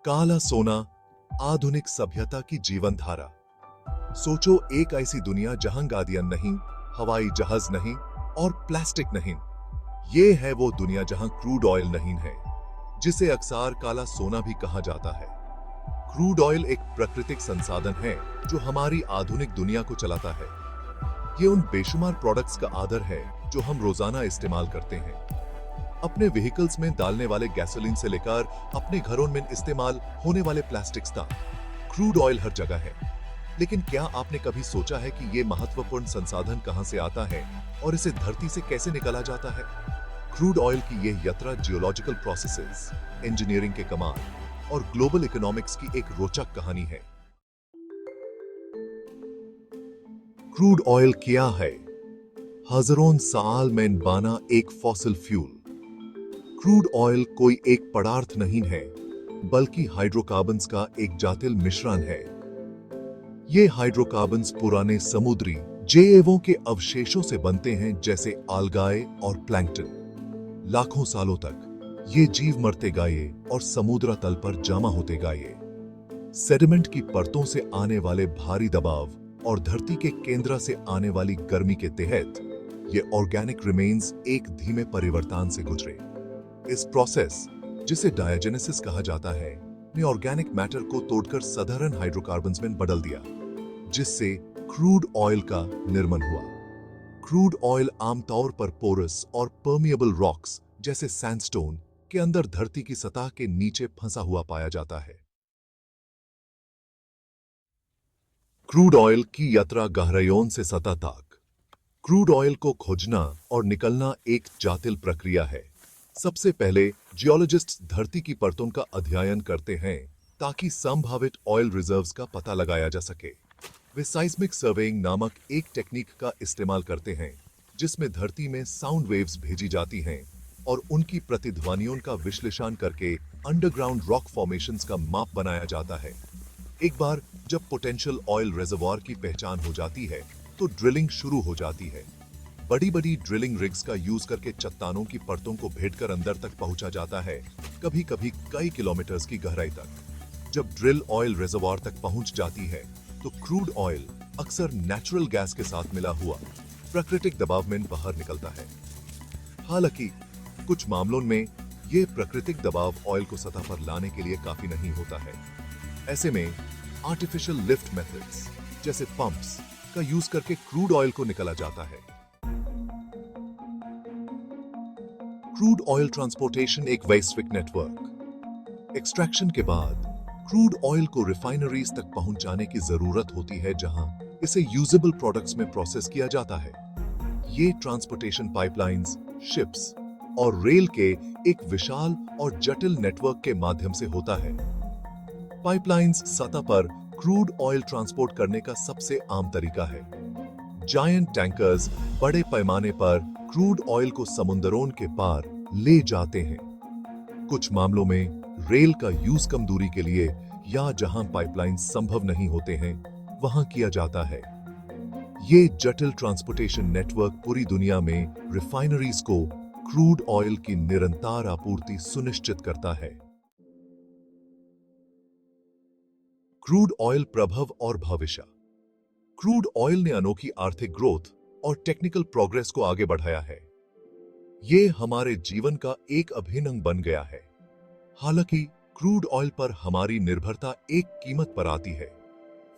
काला सोना, आधुनिक सभ्यता की जीवन धारा। सोचो, एक ऐसी दुनिया जहां गाड़ियां नहीं, हवाई जहाज नहीं और प्लास्टिक नहीं। ये है वो दुनिया जहां क्रूड ऑयल नहीं है, जिसे अक्सर काला सोना भी कहा जाता है। क्रूड ऑयल एक प्राकृतिक संसाधन है जो हमारी आधुनिक दुनिया को चलाता है। ये उन बेशुमार प्रोडक्ट्स का आधार है जो हम रोजाना इस्तेमाल करते हैं। अपने व्हीकल्स में डालने वाले गैसोलीन से लेकर अपने घरों में इस्तेमाल होने वाले प्लास्टिक्स तक क्रूड ऑयल हर जगह है। लेकिन क्या आपने कभी सोचा है कि ये महत्वपूर्ण संसाधन कहां से आता है और इसे धरती से कैसे निकाला जाता है? क्रूड ऑयल की यह यात्रा जियोलॉजिकल प्रोसेसेस, इंजीनियरिंग के कमाल और ग्लोबल इकोनॉमिक्स की एक रोचक कहानी है। क्रूड ऑयल क्या है? हजारों साल में बना एक फॉसिल फ्यूल। क्रूड ऑयल कोई एक पदार्थ नहीं है, बल्कि हाइड्रोकार्बन्स का एक जटिल मिश्रण है। ये हाइड्रोकार्बन्स पुराने समुद्री जैवों के अवशेषों से बनते हैं, जैसे आल्गाए और प्लैंकटन। लाखों सालों तक ये जीव मरते गए और समुद्र तल पर जमा होते गए। सेडिमेंट की परतों से आने वाले भारी दबाव और धरती के केंद्र से आने वाली गर्मी के तहत ये ऑर्गेनिक रिमेन्स एक धीमे परिवर्तन से गुजरे। इस प्रोसेस, जिसे डायजेनेसिस कहा जाता है, ने ऑर्गेनिक मैटर को तोड़कर साधारण हाइड्रोकार्बन्स में बदल दिया, जिससे क्रूड ऑयल का निर्माण हुआ। क्रूड ऑयल आमतौर पर पोरस और परमिएबल रॉक्स जैसे सैंडस्टोन के अंदर धरती की सतह के नीचे फंसा हुआ पाया जाता है। क्रूड ऑयल की यात्रा गहराइयों से सतह तक। क्रूड ऑयल को खोजना और निकलना एक जटिल प्रक्रिया है। सबसे पहले जियोलॉजिस्ट्स धरती की परतों का अध्ययन करते हैं ताकि संभावित ऑयल रिजर्व्स का पता लगाया जा सके। वे साइस्मिक सर्वेइंग नामक एक टेक्निक का इस्तेमाल करते हैं, जिसमें धरती में साउंड वेव्स भेजी जाती हैं और उनकी प्रतिध्वनियों का विश्लेषण करके अंडरग्राउंड रॉक फॉर्मेशंस का माप बनाया जाता है। एक बार जब पोटेंशियल ऑयल रिजर्वॉयर की पहचान हो जाती है, तो ड्रिलिंग शुरू हो जाती है। बड़ी बड़ी ड्रिलिंग रिग्स का यूज करके चट्टानों की परतों को भेदकर अंदर तक पहुंचा जाता है, कभी कभी कई किलोमीटर्स की गहराई तक। जब ड्रिल ऑयल रिजर्वॉयर तक पहुंच जाती है, तो क्रूड ऑयल अक्सर नेचुरल गैस के साथ मिला हुआ प्राकृतिक दबाव में बाहर निकलता है। हालांकि कुछ मामलों में यह प्राकृतिक दबाव ऑयल को सतह पर लाने के लिए काफी नहीं होता है। ऐसे में आर्टिफिशियल लिफ्ट मेथड्स जैसे पंप्स का यूज करके क्रूड ऑयल को निकाला जाता है। क्रूड ऑयल ट्रांसपोर्टेशन एक वैश्विक नेटवर्क। एक्सट्रैक्शन के बाद क्रूड ऑयल को रिफाइनरीज तक पहुंचाने की जरूरत होती है, जहां इसे यूजेबल प्रोडक्ट्स में प्रोसेस किया जाता है। ये ट्रांसपोर्टेशन पाइपलाइंस, शिप्स और रेल के एक विशाल और जटिल नेटवर्क के माध्यम से होता है। पाइपलाइंस सतह पर क्रूड ऑयल ट्रांसपोर्ट करने का सबसे आम तरीका है। जायंट टैंकर्स बड़े पैमाने पर क्रूड ऑयल को समुद्रों के पार ले जाते हैं। कुछ मामलों में रेल का यूज कम दूरी के लिए या जहां पाइपलाइन संभव नहीं होते हैं, वहां किया जाता है। ये जटिल ट्रांसपोर्टेशन नेटवर्क पूरी दुनिया में रिफाइनरीज को क्रूड ऑयल की निरंतर आपूर्ति सुनिश्चित करता है। क्रूड ऑयल प्रभाव और भविष्य। क्रूड ऑयल ने अनोखी आर्थिक ग्रोथ और टेक्निकल प्रोग्रेस को आगे बढ़ाया है। ये हमारे जीवन का एक अभिन्न अंग बन गया है। हालांकि क्रूड ऑयल पर हमारी निर्भरता एक कीमत पर आती है।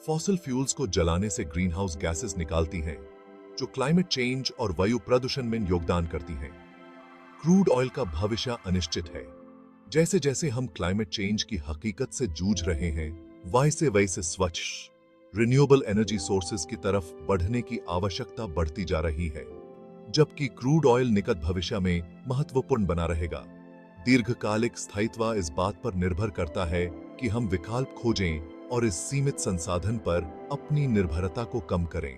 फॉसिल फ्यूल्स को जलाने से ग्रीन हाउस गैसेस निकालती हैं, जो क्लाइमेट चेंज और वायु प्रदूषण में योगदान करती हैं। क्रूड ऑयल का भविष्य अनिश्चित है। जैसे जैसे हम क्लाइमेट चेंज की हकीकत से जूझ रहे हैं, वैसे वैसे स्वच्छ रिन्यूएबल एनर्जी सोर्सेज की तरफ बढ़ने की आवश्यकता बढ़ती जा रही है, जबकि क्रूड ऑयल निकट भविष्य में महत्वपूर्ण बना रहेगा। दीर्घकालिक स्थायित्व इस बात पर निर्भर करता है कि हम विकल्प खोजें और इस सीमित संसाधन पर अपनी निर्भरता को कम करें।